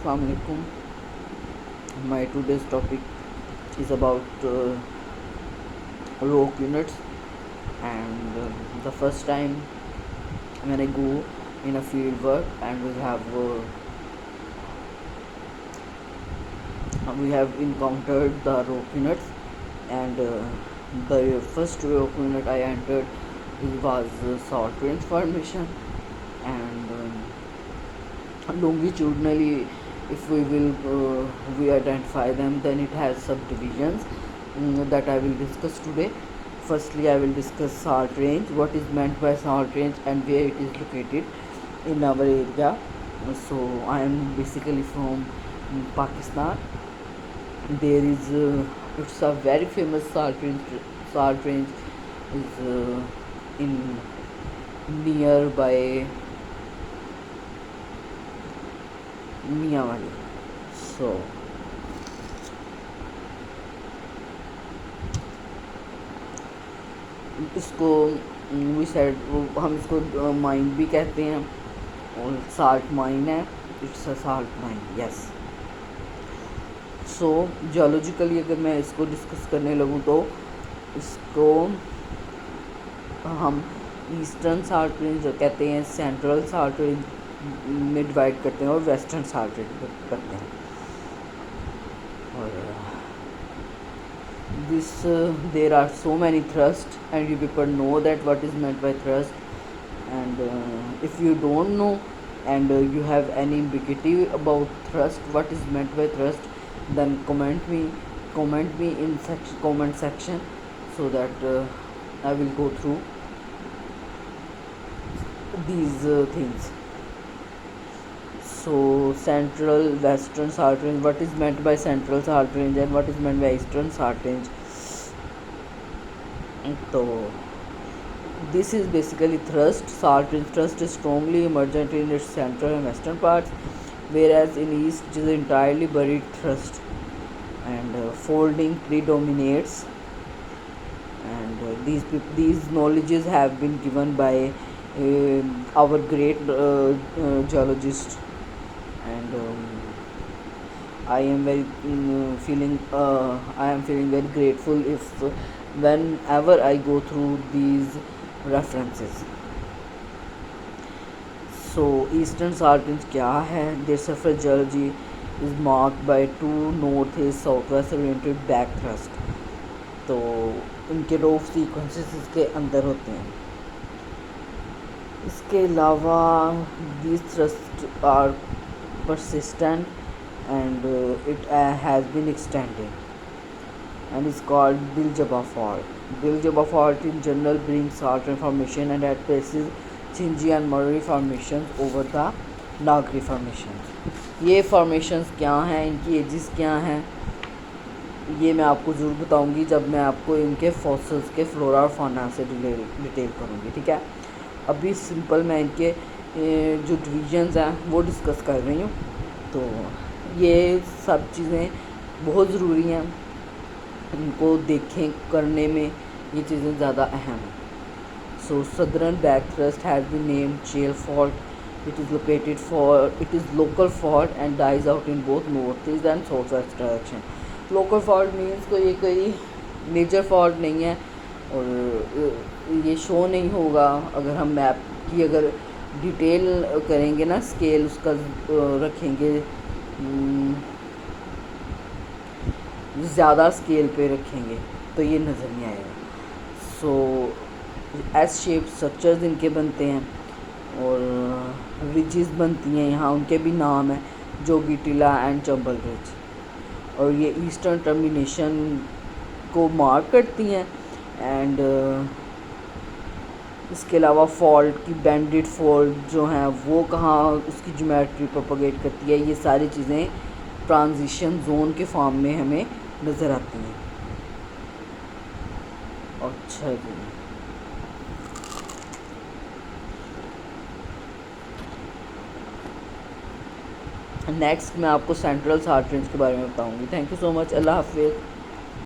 Assalamu alaikum. My today's topic is about rock units, and the first time when I go in a field work and we have encountered the rock units, and the first rock unit I entered was salt range formation, and longitudinally, if we identify them, then it has subdivisions that I will discuss today. Firstly, I will discuss salt range, what is meant by salt range and where it is located in our area. So I am basically from Pakistan. There is it's a very famous salt range. Salt range is in nearby Miawali. So इसको हम इसको mine भी कहते हैं, और salt mine है, it's a salt mine, yes. So geologically अगर मैं इसको डिस्कस करने लगूँ तो इसको हम ईस्टर्न साल्ट रेंज कहते हैं, सेंट्रल साल्ट रेंज में डिवाइड करते हैं और वेस्टर्न साल्ट रेंज करते हैं. और this there are so many thrusts, and you people know that what is meant by thrust, and if you don't know and you have any ambiguity about thrust, what is meant by thrust, then comment me in comment section, so that I will go through these things. So central western salt range, what is meant by central salt range and what is meant by eastern salt range. So this is basically thrust. Salt range thrust is strongly emergent in its central and western parts, whereas in east it is entirely buried thrust, and folding predominates. And these knowledges have been given by our great geologist, and I am feeling very grateful if whenever I go through these references. So eastern salt range क्या है? Their surface geology is marked by two northeast southwest oriented back thrust. तो इनके rock sequences इसके अंदर होते हैं. इसके अलावा these thrusts are persistent, and it has been extended and is called Diljaba fault. Diljaba fault in general brings salt formation, and at places Chinji and Murray formations over the Nagri formations. ये formations क्या हैं, इनकी edges क्या हैं, ये मैं आपको ज़रूर बताऊंगी जब मैं आपको इनके फॉसिल्स के फ्लोरा और फौना से डिटेल करूंगी. ठीक है, अभी सिंपल मैं इनके जो डिवीजन्स हैं वो डिस्कस कर रही हूँ. तो ये सब चीज़ें बहुत ज़रूरी हैं, इनको देखें करने में ये चीज़ें ज़्यादा अहम हैं. So southern back thrust has been named चेल fault. It is local fault and dies out in both north east and south west direction. Local fault means कोई मेजर फॉल्ट नहीं है, और ये शो नहीं होगा अगर हम मैप की अगर डिटेल करेंगे ना, स्केल उसका रखेंगे, ज़्यादा स्केल पे रखेंगे तो ये नज़र नहीं आएगा. सो एस शेप स्ट्रक्चर्स इनके बनते हैं, और रिजेस बनती हैं यहाँ, उनके भी नाम हैं, जोगी टीला एंड चंबल रिज, और ये ईस्टर्न टर्मिनेशन को मार्क करती हैं. एंड इसके अलावा फॉल्ट की बैंडेड फॉल्ट जो हैं वो कहाँ उसकी ज्योमेट्री प्रोपगेट करती है, ये सारी चीज़ें ट्रांजिशन जोन के फॉर्म में हमें नज़र आती हैं. अच्छा जी, नेक्स्ट मैं आपको सेंट्रल साल्ट रेंज के बारे में बताऊंगी. Thank you so much. अल्लाह हाफिज़.